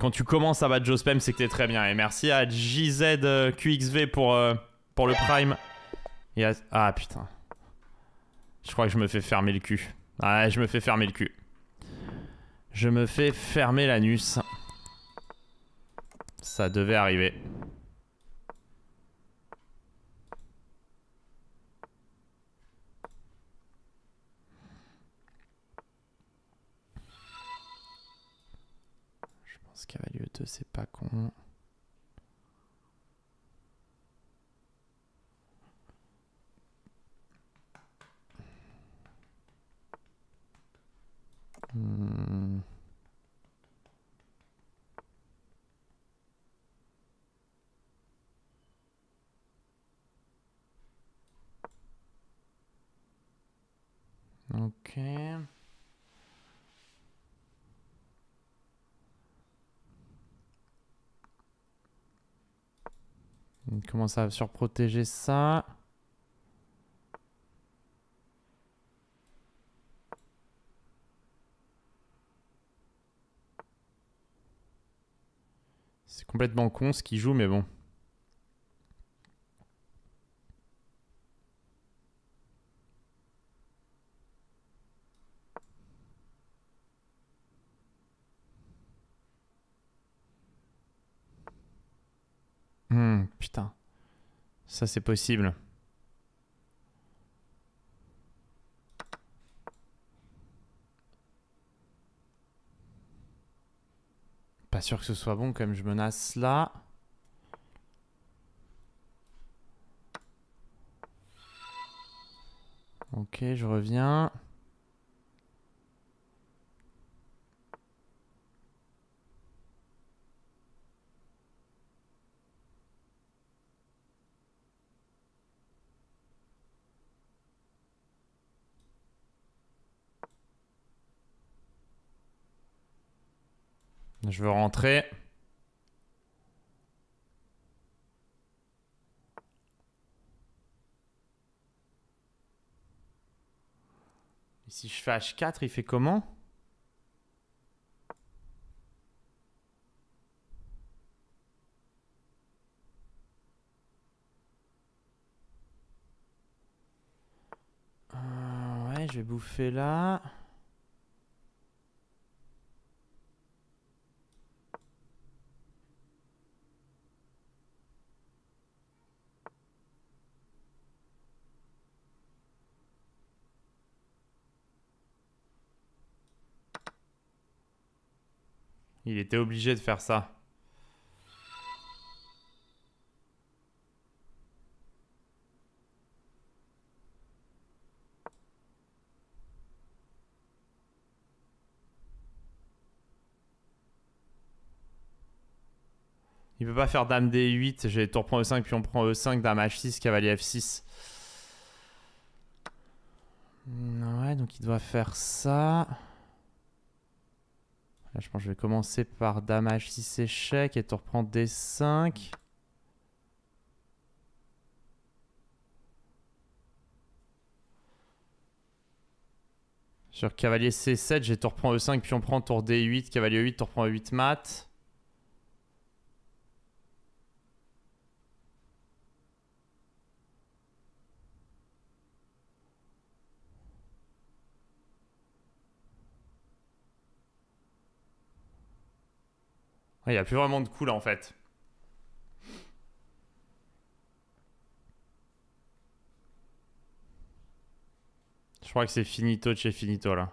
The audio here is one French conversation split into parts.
Quand tu commences à battre Jospem, c'est que t'es très bien. Et merci à JZQXV pour le Prime. Et ah putain. Je crois que je me fais fermer le cul. Ah, je me fais fermer le cul. Je me fais fermer l'anus. Ça devait arriver. Je pense cavalier 2, c'est pas con. Ok. On commence à surprotéger ça. C'est complètement con ce qu'il joue, mais bon. Putain. Ça, c'est possible. Pas sûr que ce soit bon comme je menace là. Ok, je reviens. Je veux rentrer. Et si je fais H4, il fait comment? Ouais, je vais bouffer là. Il était obligé de faire ça. Il peut pas faire dame D8. J'ai tour prend E5, puis on prend E5, dame H6, cavalier F6. Ouais, donc il doit faire ça. Là, je pense que je vais commencer par dame H6 échec et tour prend D5. Sur cavalier C7, j'ai tour prend E5, puis on prend tour D8, cavalier E8, tour prend E8 mat. Il n'y a plus vraiment de coups là en fait. Je crois que c'est finito de chez finito là.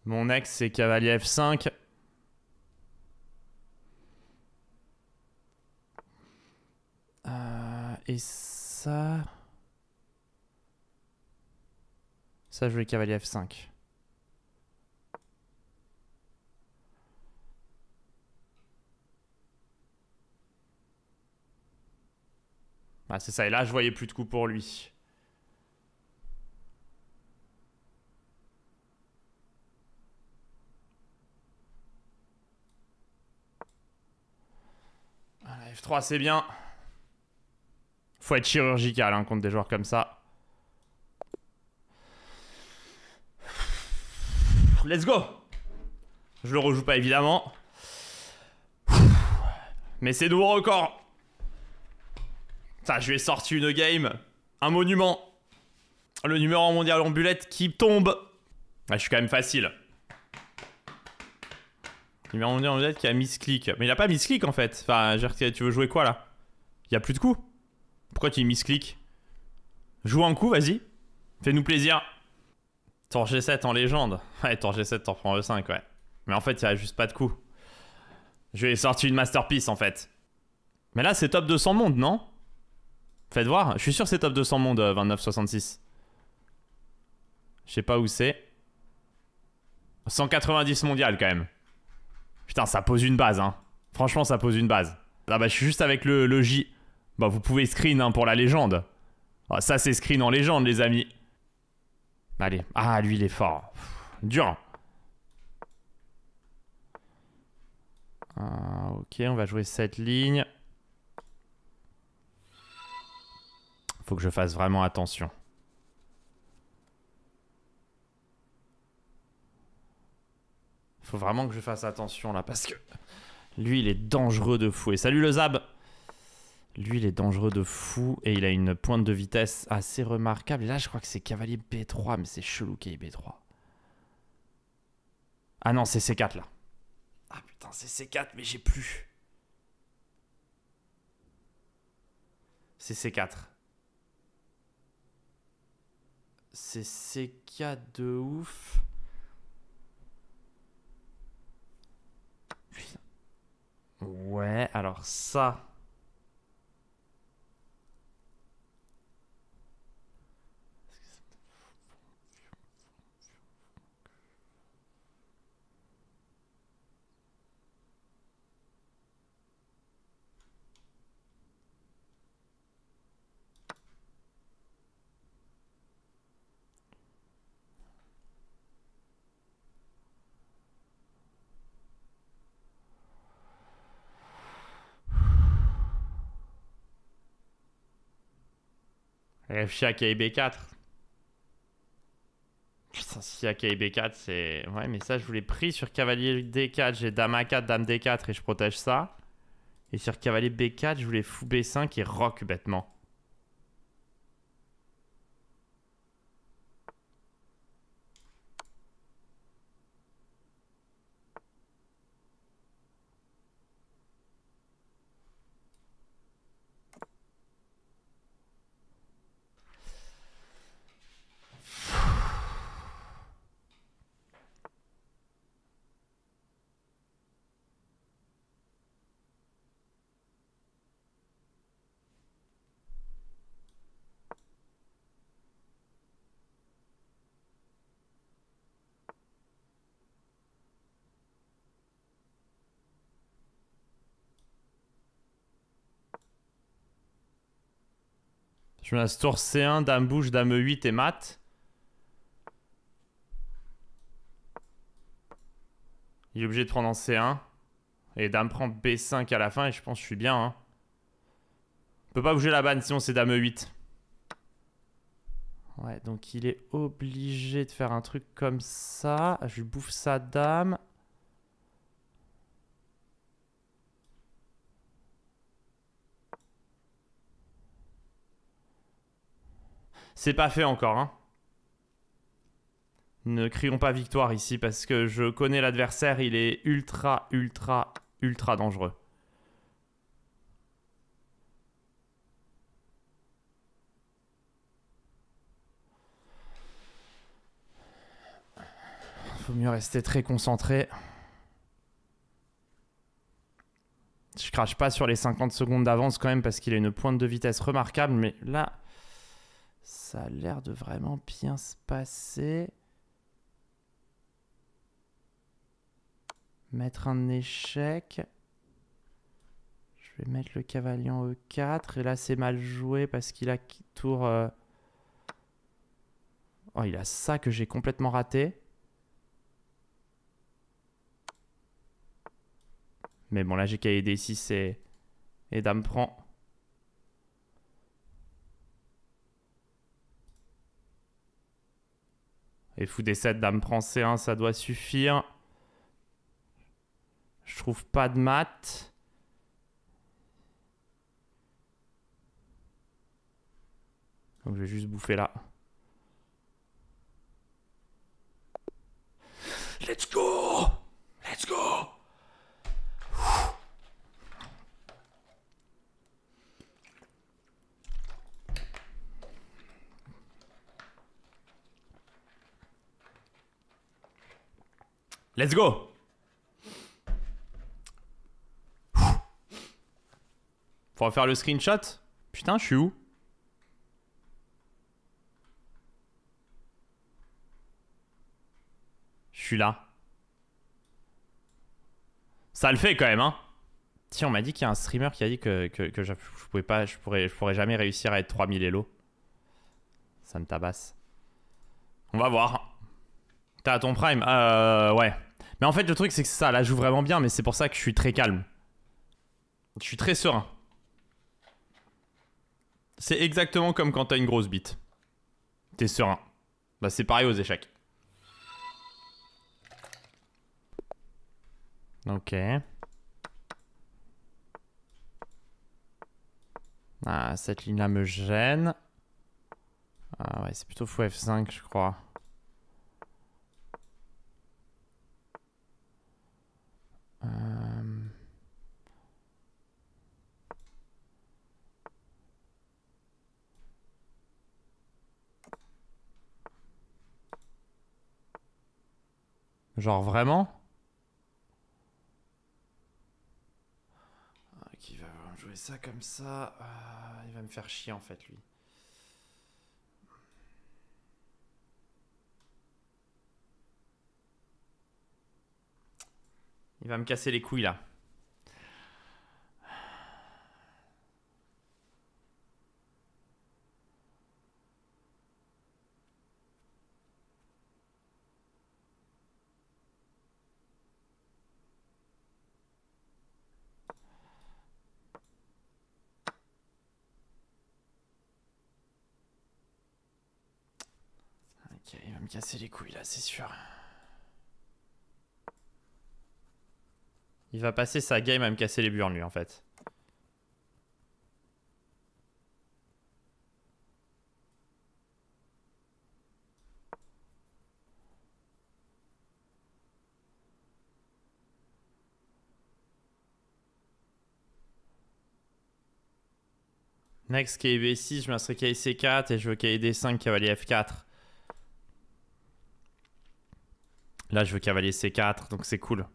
Mon ex c'est cavalier F5. Et ça... Ça je vais cavalier F5. Ah c'est ça, et là je voyais plus de coups pour lui. Voilà, F3 c'est bien. Faut être chirurgical hein, contre des joueurs comme ça. Let's go. Je le rejoue pas évidemment. Mais c'est nouveau record. Ça, je lui ai sorti une game. Un monument. Le numéro 1 mondial en bullet qui tombe. Ah, je suis quand même facile. Numéro 1 mondial en bullet qui a misclick. Mais il a pas misclick en fait. Enfin, tu veux jouer quoi là? Il y a plus de coups. Pourquoi tu misclick? Joue un coup, vas-y. Fais-nous plaisir. Tour G7 en légende. Ouais, tour G7, t'en prends E5, ouais. Mais en fait, il y a juste pas de coups. Je lui ai sorti une masterpiece en fait. Mais là, c'est top 200 monde, non? Faites voir. Je suis sûr que c'est top 200 monde 29,66. Je sais pas où c'est. 190 mondial quand même. Putain, ça pose une base, hein. Franchement, ça pose une base. Ah bah, je suis juste avec le J. Bah, vous pouvez screen hein, pour la légende. Ah, ça, c'est screen en légende, les amis. Allez. Ah, lui, il est fort. Dur. Ah, ok, on va jouer cette ligne. Faut que je fasse vraiment attention. Faut vraiment que je fasse attention là parce que lui il est dangereux de fou. Et salut le Zab. Lui il est dangereux de fou et il a une pointe de vitesse assez remarquable. Et là je crois que c'est cavalier B3 mais c'est chelou qu'il y ait B3. Ah non c'est C4 là. Ah putain c'est C4 mais j'ai plus. C'est C4. C'est C4 de ouf. Ouais, alors ça. Réfléchis à KIB4. Putain, si à KIB4, c'est... Ouais, mais ça, je vous l'ai pris sur cavalier D4. J'ai dame A4, dame D4 et je protège ça. Et sur cavalier B4, je voulais fou B5 et rock bêtement. Je menace tour C1, dame bouge, dame E8 et mat. Il est obligé de prendre en C1. Et dame prend B5 à la fin et je pense que je suis bien. Hein. On peut pas bouger la banne sinon c'est dame E8. Ouais, donc il est obligé de faire un truc comme ça. Je lui bouffe sa dame. C'est pas fait encore, hein. Ne crions pas victoire ici parce que je connais l'adversaire, il est ultra, ultra, ultra dangereux. Faut mieux rester très concentré. Je crache pas sur les 50 secondes d'avance quand même parce qu'il a une pointe de vitesse remarquable, mais là, ça a l'air de vraiment bien se passer. Mettre un échec. Je vais mettre le cavalier en E4. Et là, c'est mal joué parce qu'il a tour... Oh, il a ça que j'ai complètement raté. Mais bon, là, j'ai cavalier D6 et dame prend. Et fou des 7, dame prend C1, ça doit suffire. Je trouve pas de maths. Donc je vais juste bouffer là. Let's go! Let's go! Let's go! Faut refaire le screenshot? Putain, je suis où? Je suis là. Ça le fait quand même, hein. Si, on m'a dit qu'il y a un streamer qui a dit que je pouvais pas, je pourrais jamais réussir à être 3000 Elo. Ça me tabasse. On va voir. T'as ton prime? Ouais. Mais en fait, le truc, c'est que ça, là, joue vraiment bien, mais c'est pour ça que je suis très calme. Je suis très serein. C'est exactement comme quand t'as une grosse bite. T'es serein. Bah, c'est pareil aux échecs. Ok. Ah, cette ligne-là me gêne. Ah ouais, c'est plutôt fou F5, je crois. Genre vraiment? Qui va jouer ça comme ça? Il va me faire chier en fait lui. Il va me casser les couilles là. Ok, il va me casser les couilles là, c'est sûr. Il va passer sa game à me casser les burnes lui en fait. Next KIB 6, je m'inscris KIB C4 et je veux KIB D5 cavalier F4. Là je veux cavalier C4 donc c'est cool.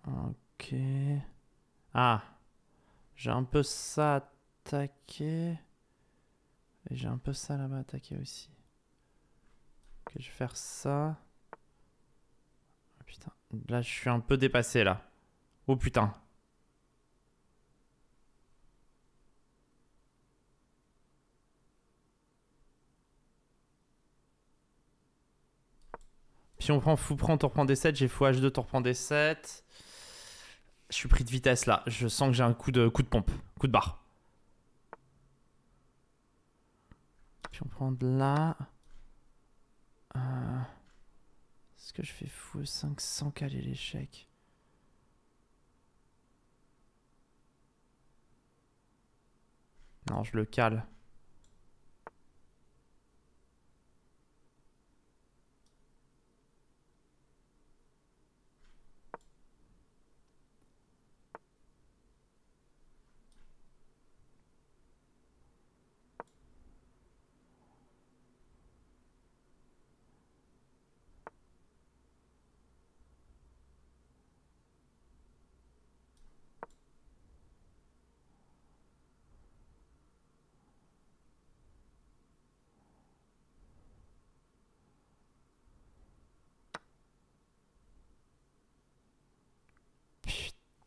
Ok. Ah. J'ai un peu ça attaqué. Et j'ai un peu ça là-bas attaqué aussi. Ok, je vais faire ça. Oh, putain. Là, je suis un peu dépassé là. Oh putain. Puis on prend fou prend, on reprend des 7. J'ai fou H2, on reprend des 7. Je suis pris de vitesse là. Je sens que j'ai un coup de pompe. Coup de barre. Puis on prend de là. Est-ce que je fais fou 5 sans caler l'échec? Non, je le cale.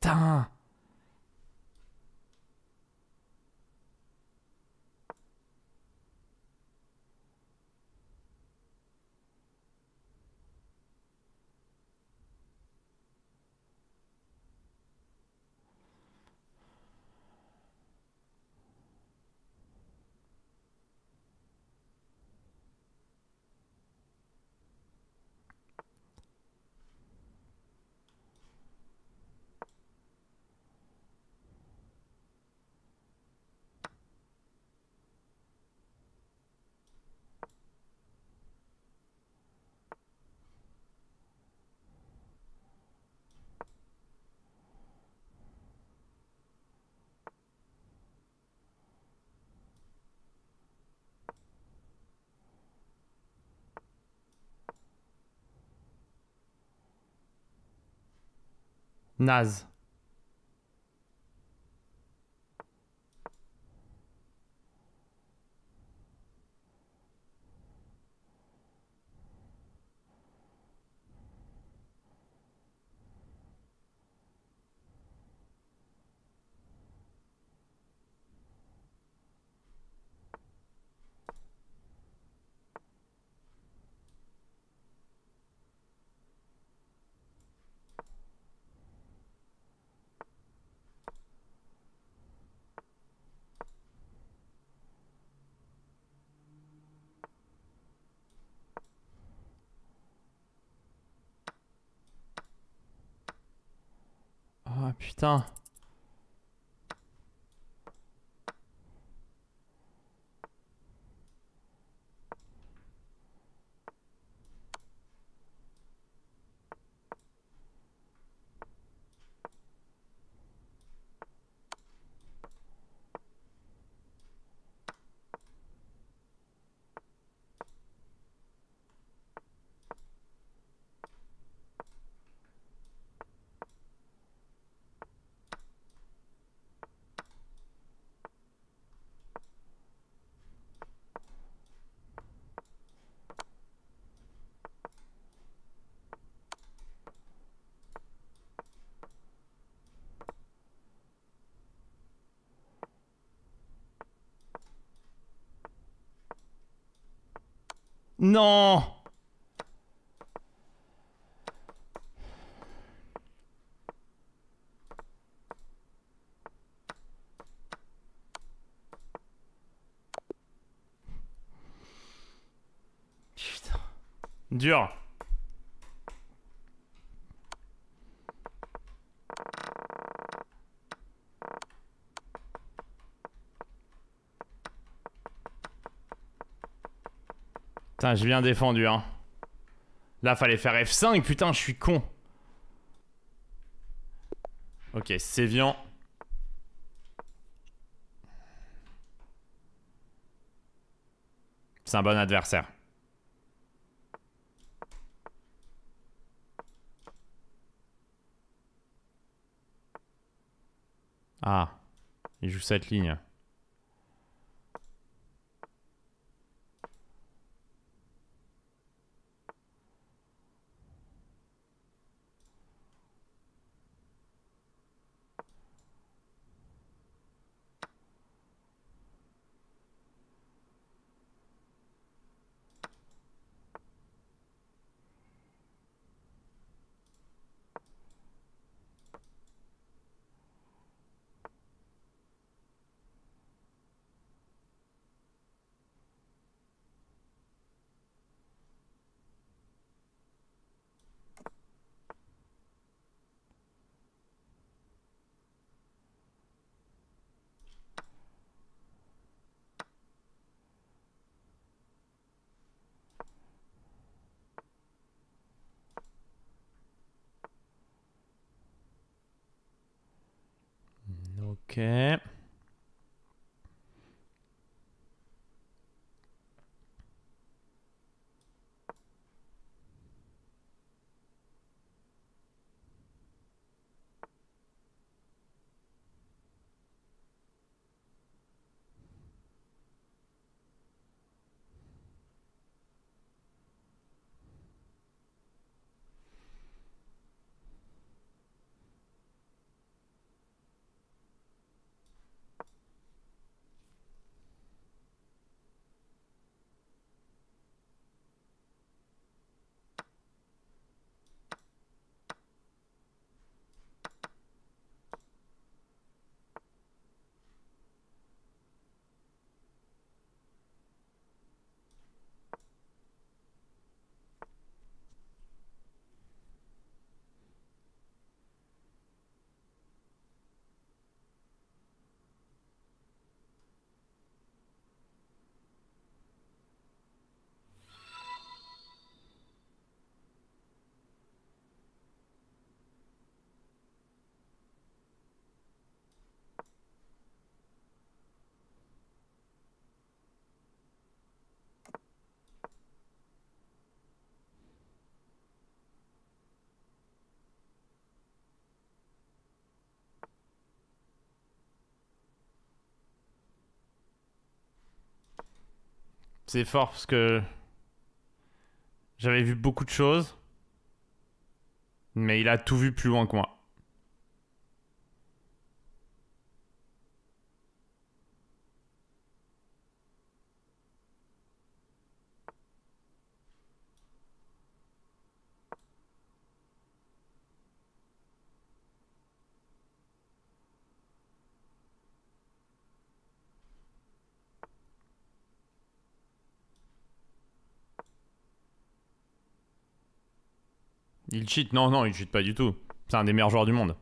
Putain. Naze. Ah putain. Non. Putain. Dur. Putain, j'ai bien défendu, hein. Là, fallait faire F5, putain, je suis con. Ok, Sévian. C'est un bon adversaire. Ah, il joue cette ligne. Ok. C'est fort parce que j'avais vu beaucoup de choses, mais il a tout vu plus loin que moi. Il cheat? Non, non, il cheat pas du tout. C'est un des meilleurs joueurs du monde.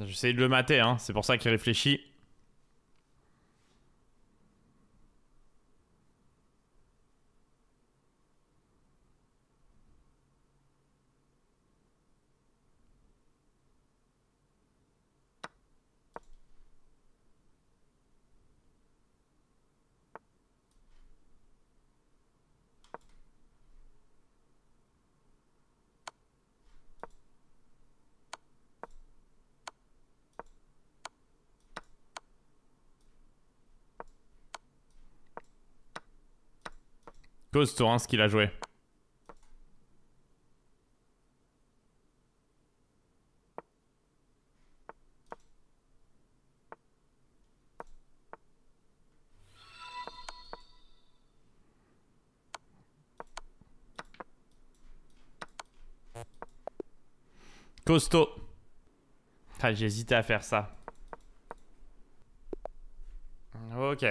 J'essaie de le mater, hein. C'est pour ça qu'il réfléchit. Costaud, hein, ce qu'il a joué. Costaud. Ah, j'ai hésité à faire ça. Ok.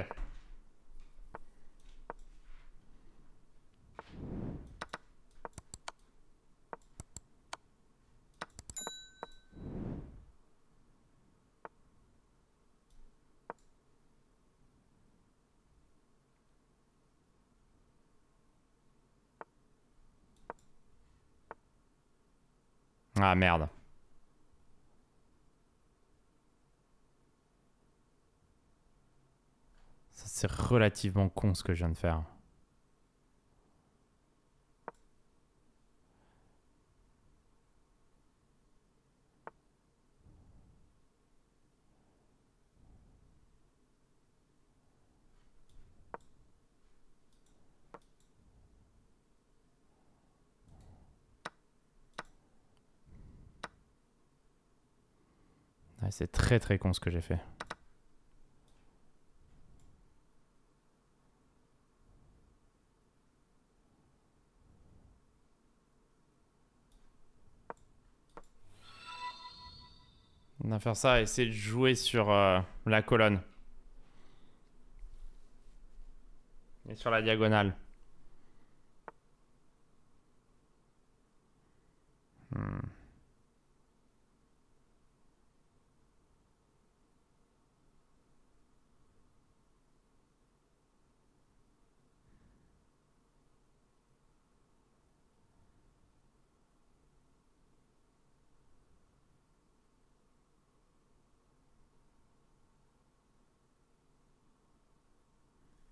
Ah merde. Ça c'est relativement con ce que je viens de faire. Ouais, c'est très très con ce que j'ai fait. On va faire ça, essayer de jouer sur la colonne. Et sur la diagonale. Hmm.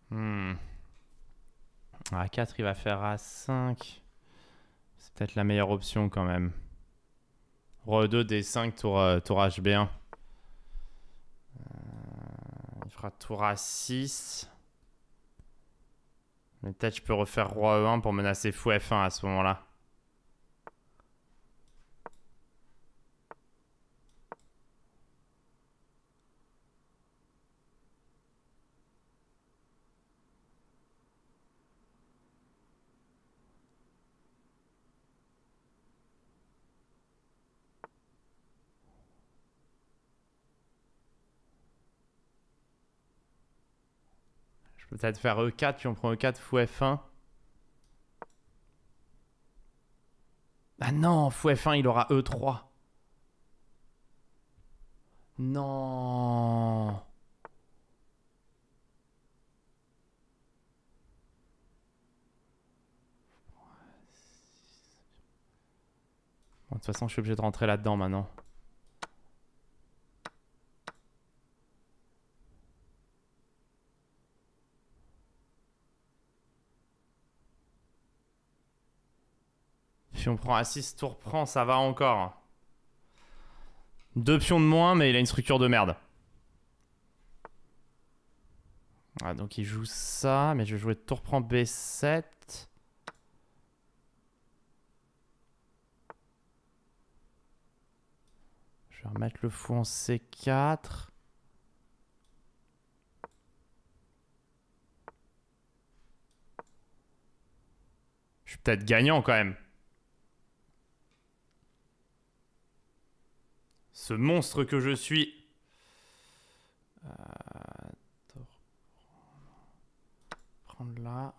Hmm. A4 il va faire A5. C'est peut-être la meilleure option quand même. Roi 2, D5, tour HB1. Il fera tour A6. Mais peut-être je peux refaire Roi E1 pour menacer fou F1 à ce moment-là. Je peux peut-être faire E4, puis on prend E4, fou F1. Ah non, fou F1, il aura E3. Non. Bon, de toute façon, je suis obligé de rentrer là-dedans maintenant. Si on prend A6, tour prend, ça va encore. 2 pions de moins, mais il a une structure de merde. Ah, donc il joue ça, mais je vais jouer tour prend B7. Je vais remettre le fou en C4. Je suis peut-être gagnant quand même. Ce monstre que je suis. Prendre là.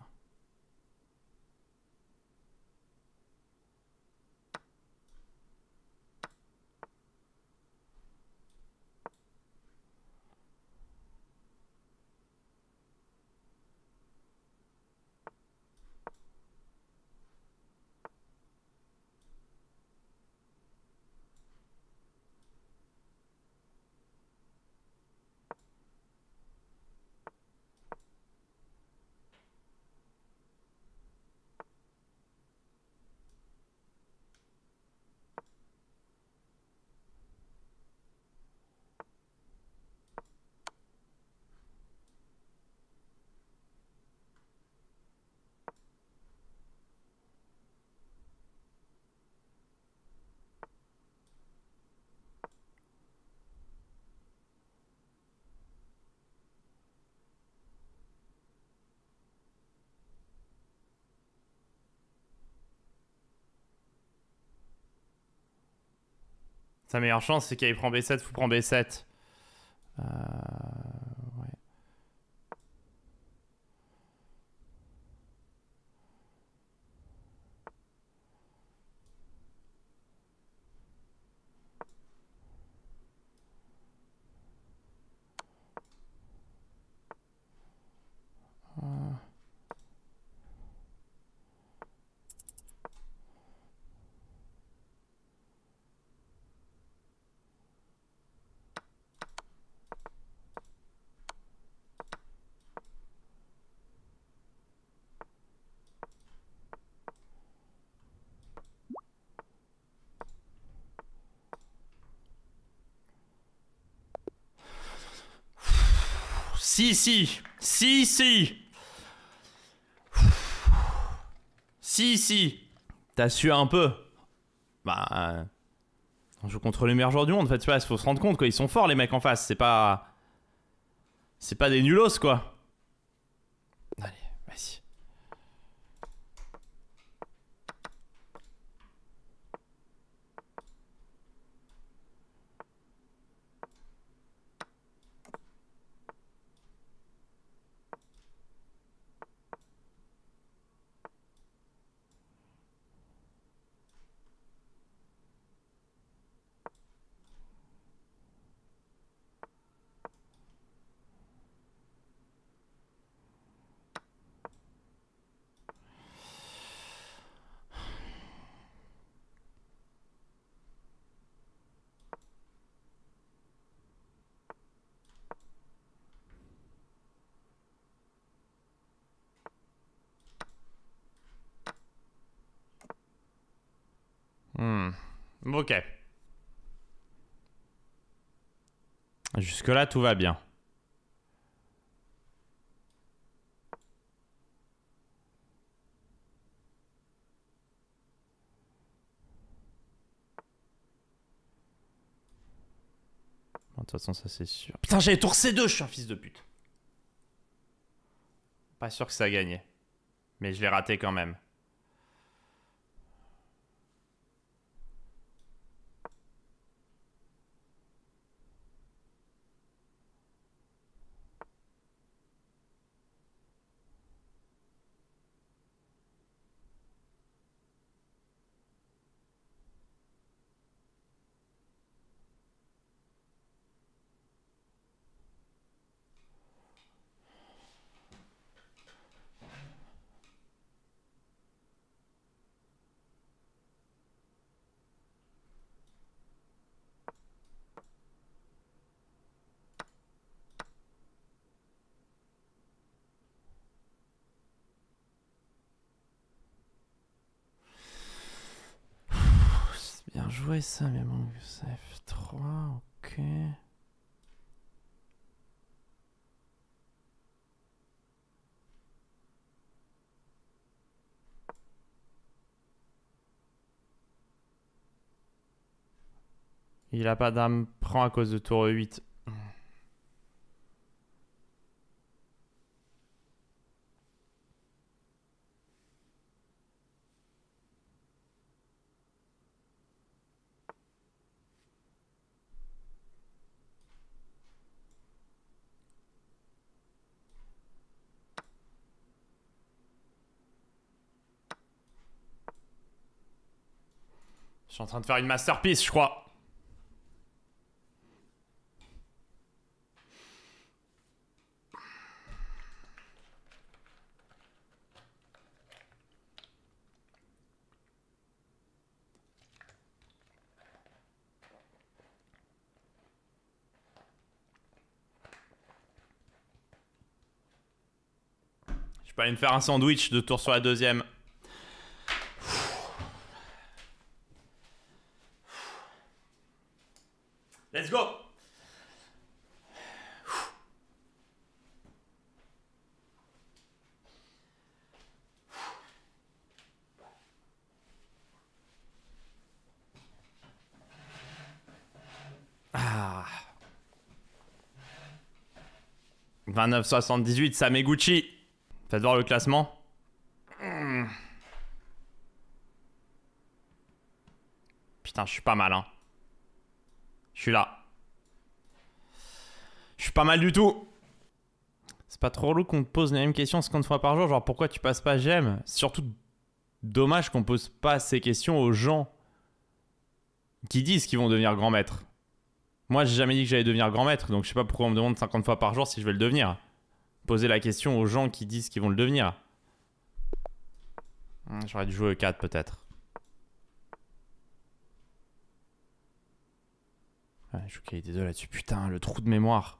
Sa meilleure chance, c'est qu'il prend B7, fou prend B7. Ouais. Si, si. Si, si. Si, si. T'as su un peu. Bah... on joue contre les meilleurs joueurs du monde, en fait, tu vois, il faut se rendre compte, quoi. Ils sont forts, les mecs en face. C'est pas des nulos, quoi. Allez, vas-y. Ok. Jusque-là, tout va bien. Bon, de toute façon, ça c'est sûr. Putain, j'avais tour C2, je suis un fils de pute. Pas sûr que ça a gagné. Mais je l'ai raté quand même. C'est bien joué ça, mais bon, ça F3, ok. Il a pas d'âme, prend à cause de tour E8. Je suis en train de faire une masterpiece, je crois. Je peux aller me faire un sandwich de tour sur la deuxième. Let's go! Ah. 29,78, Sameguchi. Faites voir le classement. Putain, je suis pas mal, hein. Je suis là. Je suis pas mal du tout. C'est pas trop relou qu'on te pose les mêmes questions 50 fois par jour. Genre, pourquoi tu passes pas j'aime? C'est surtout dommage qu'on pose pas ces questions aux gens qui disent qu'ils vont devenir grand maître. Moi, j'ai jamais dit que j'allais devenir grand maître, donc je sais pas pourquoi on me demande 50 fois par jour si je vais le devenir. Poser la question aux gens qui disent qu'ils vont le devenir. J'aurais dû jouer E4 peut-être. Ouais, je joue qualité 2 là-dessus. Putain, le trou de mémoire.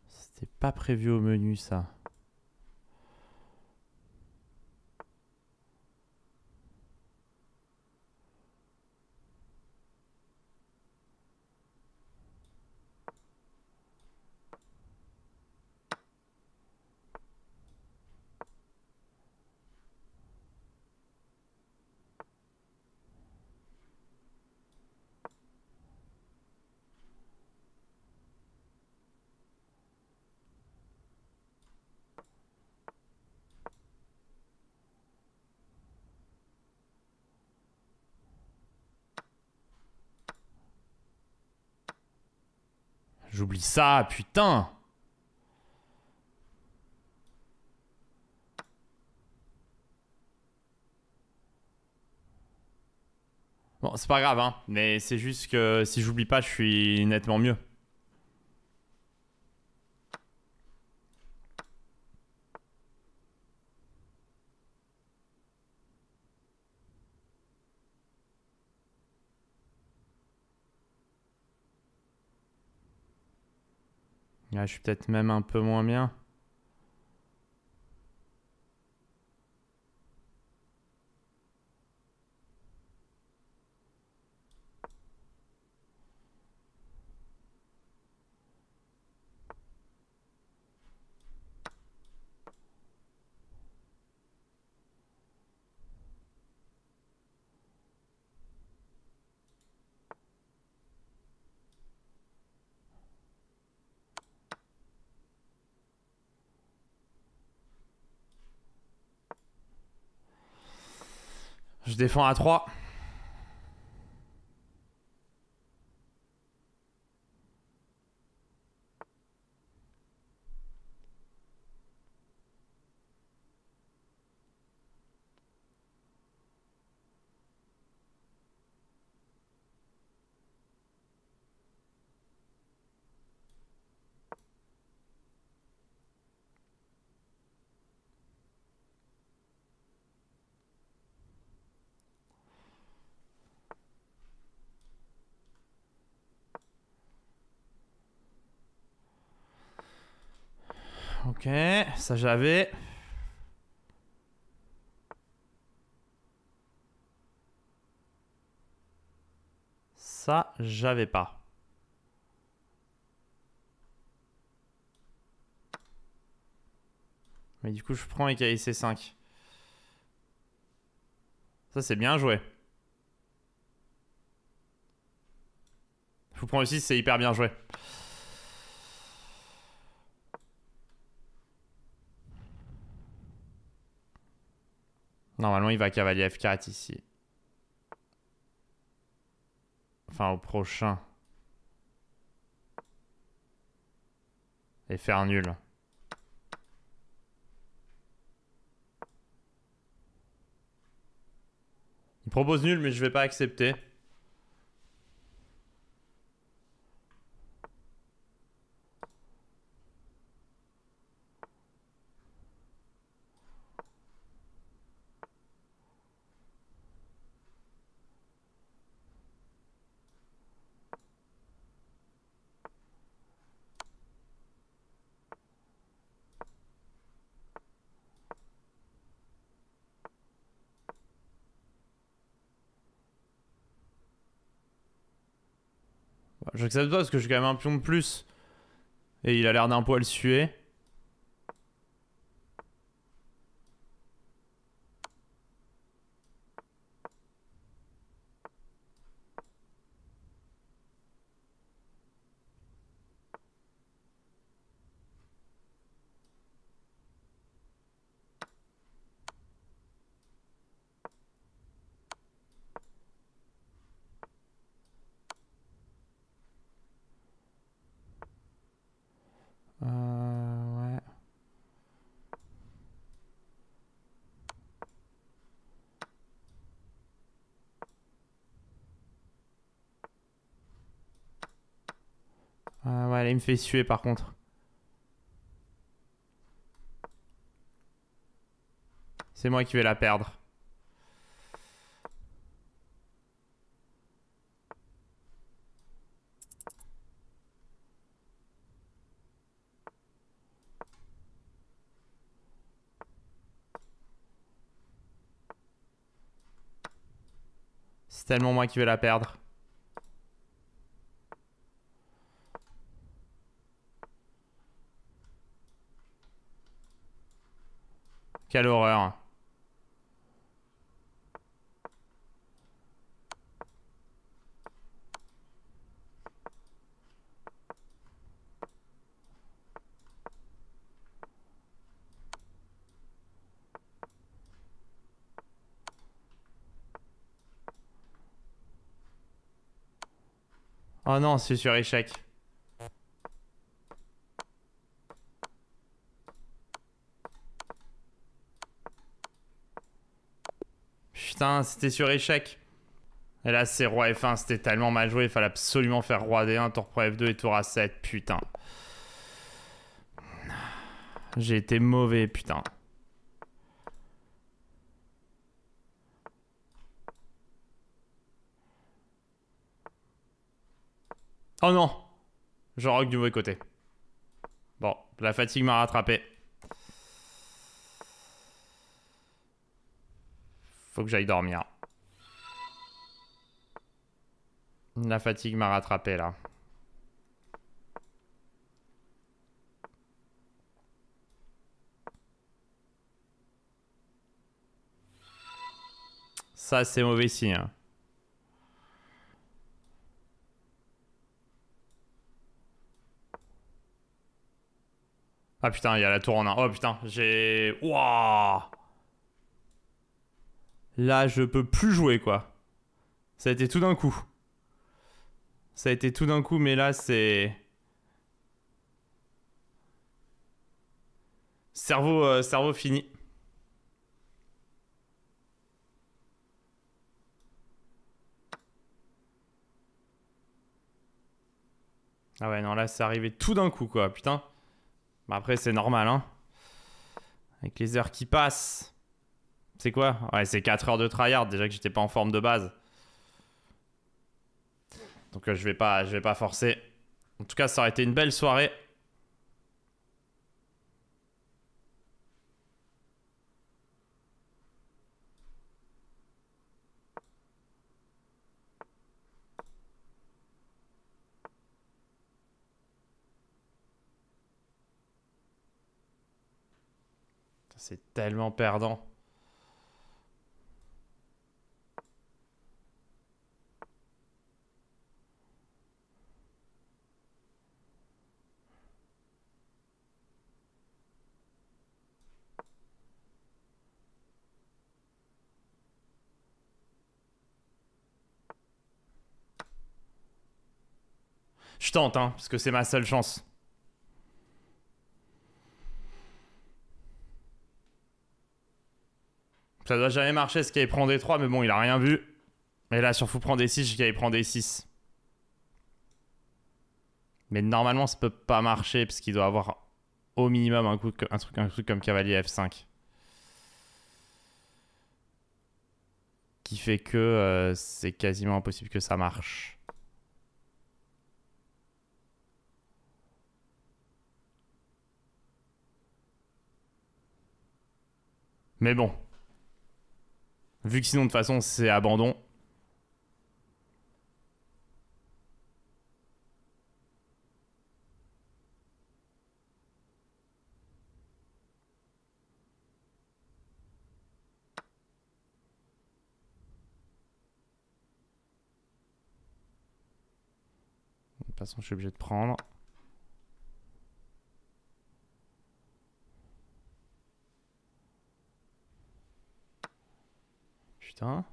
C'était pas prévu au menu, ça. J'oublie ça, putain! Bon, c'est pas grave, hein. Mais c'est juste que si j'oublie pas, je suis nettement mieux. Là, je suis peut-être même un peu moins bien. Je défends à 3. Ok, ça j'avais. Ça, j'avais pas. Mais du coup, je prends et C5. Ça, c'est bien joué. Fou prend aussi, c'est hyper bien joué. Normalement, il va cavalier F4 ici. Enfin, au prochain. Et faire nul. Il propose nul, mais je vais pas accepter. J'accepte pas parce que je suis quand même un pion de plus. Et il a l'air d'un poil sué. Ouais. Ouais, là, il me fait suer par contre. C'est moi qui vais la perdre. C'est tellement moi qui vais la perdre. Quelle horreur. Oh non, c'est sur échec. Putain, c'était sur échec. Et là, c'est roi F1, c'était tellement mal joué. Il fallait absolument faire roi D1, tour pro F2 et tour A7. Putain. J'ai été mauvais, putain. Oh non. Je rock du mauvais côté. La fatigue m'a rattrapé. Faut que j'aille dormir. La fatigue m'a rattrapé là. Ça, c'est mauvais signe. Ah putain, il y a la tour en un. Oh putain, j'ai... Wouah! Là, je peux plus jouer, quoi. Ça a été tout d'un coup. Ça a été tout d'un coup, mais là, c'est... Cerveau fini. Ah ouais, non, là, c'est arrivé tout d'un coup, quoi. Putain. Bah après, c'est normal, hein. Avec les heures qui passent. C'est quoi? Ouais, c'est 4 heures de tryhard. Déjà que j'étais pas en forme de base. Donc je vais pas forcer. En tout cas, ça aurait été une belle soirée. C'est tellement perdant. Je tente, hein, parce que c'est ma seule chance. Ça doit jamais marcher ce qu'il prend des 3, mais bon, il a rien vu. Et là, sur fou prend des 6, j'ai qu'il prend des 6. Mais normalement, ça peut pas marcher, parce qu'il doit avoir au minimum un truc comme cavalier F5. Qui fait que c'est quasiment impossible que ça marche. Mais bon. Vu que sinon, de toute façon, c'est abandon. De toute façon, je suis obligé de prendre. Putain.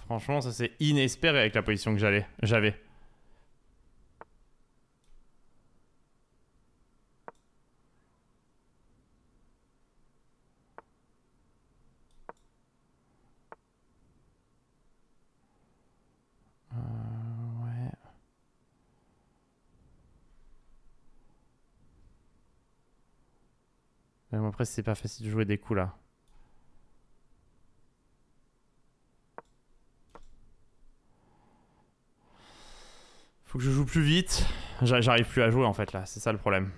Franchement, ça c'est inespéré avec la position que j'avais. Ouais. Mais bon, après, c'est pas facile de jouer des coups là. Faut que je joue plus vite. J'arrive plus à jouer en fait là, c'est ça le problème.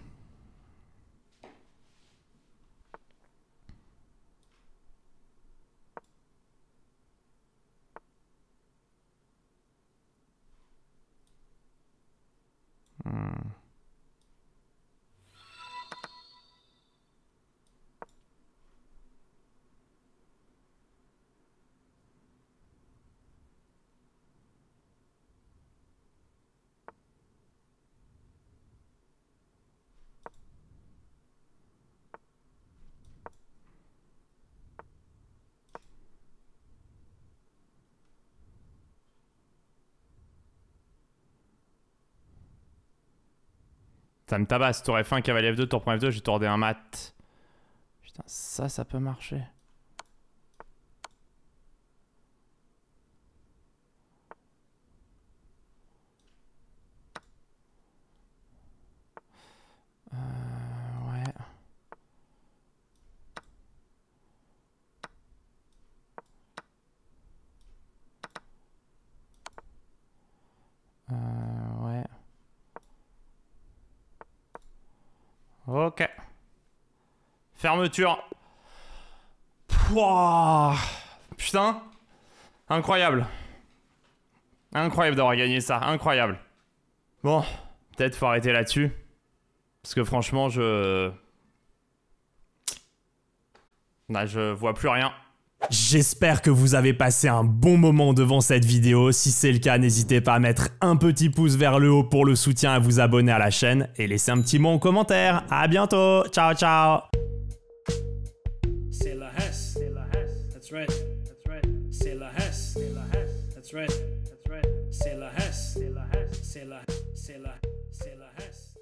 Hmm. Ça me tabasse, t'aurais fait un cavalier F2, tour prend F2, j'ai tordé un mat. Putain, ça peut marcher. Ouais. Ok. Fermeture. Pouah. Putain. Incroyable. Incroyable d'avoir gagné ça. Incroyable. Bon. Peut-être faut arrêter là-dessus. Parce que franchement, Là, je vois plus rien. J'espère que vous avez passé un bon moment devant cette vidéo. Si c'est le cas, n'hésitez pas à mettre un petit pouce vers le haut pour le soutien, à vous abonner à la chaîne et laisser un petit mot en commentaire. À bientôt. Ciao, ciao. C'est la Hesse. C'est la Hesse. That's right. That's right. C'est la Hesse. C'est la Hesse. That's right. That's right. C'est la Hesse. C'est la Hesse. C'est la Hesse.